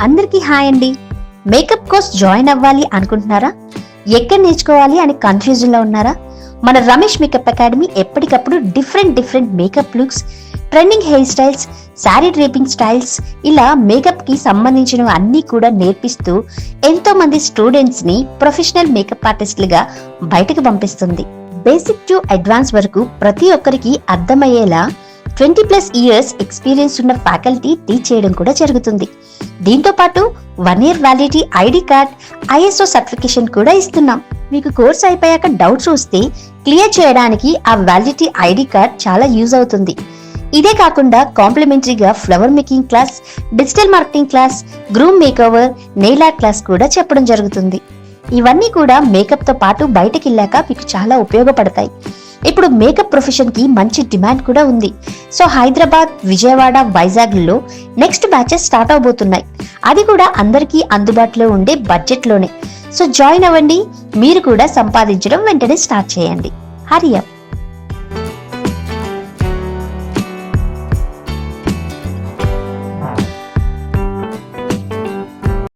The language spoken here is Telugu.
అందరికీ హాయ్ అండి. మేకప్ కోర్స్ జాయిన్ అవ్వాలి అనుకుంటున్నారా? ఎక్కడ నేర్చుకోవాలి అని కన్ఫ్యూజన్ లో ఉన్నారా? మన రమేష్ మేకప్ అకాడమీ ఎప్పటికప్పుడు different makeup looks, trending hair styles, sari draping styles, ఇలా మేకప్ కి సంబంధించిన అన్ని కూడా నేర్పిస్తూ ఎంతో మంది స్టూడెంట్స్ ని ప్రొఫెషనల్ మేకప్ ఆర్టిస్టులుగా బయటకు పంపిస్తుంది. బేసిక్ టు అడ్వాన్స్ వరకు ప్రతి ఒక్కరికి అర్థమయ్యేలా 20+ ఇయర్స్ ఎక్స్పీరియన్స్ ఉన్న ఫ్యాకల్టీ టీచ్ చేయడం కూడా జరుగుతుంది. దీంతో పాటు 1 year validity ID card, ISO certification కూడా ఇస్తున్నాం. మీకు కోర్స్ అయిపోయాక డౌట్స్ వస్తే క్లియర్ చేయడానికి ఆ వ్యాలిడిటీ ఐడి కార్డ్ చాలా యూజ్ అవుతుంది. ఇదే కాకుండా కాంప్లిమెంటరీగా flower making class, digital marketing class, groom makeover, nail art class కూడా చెప్పడం జరుగుతుంది. ఇవన్నీ కూడా మేకప్ తో పాటు బయటకి వెళ్ళాక మీకు చాలా ఉపయోగపడతాయి. ఇప్పుడు మేకప్ ప్రొఫెషన్ కి మంచి డిమాండ్ కూడా ఉంది. సో హైదరాబాద్, విజయవాడ, వైజాగ్ లో నెక్స్ట్ బ్యాచెస్ స్టార్ట్ అవబోతున్నాయి. అది కూడా అందరికీ అందుబాటులో ఉండే బడ్జెట్ లోనే. సో జాయిన్ అవ్వండి. మీరు కూడా సంపాదించడం వెంటనే స్టార్ట్ చేయండి. హరి అప్.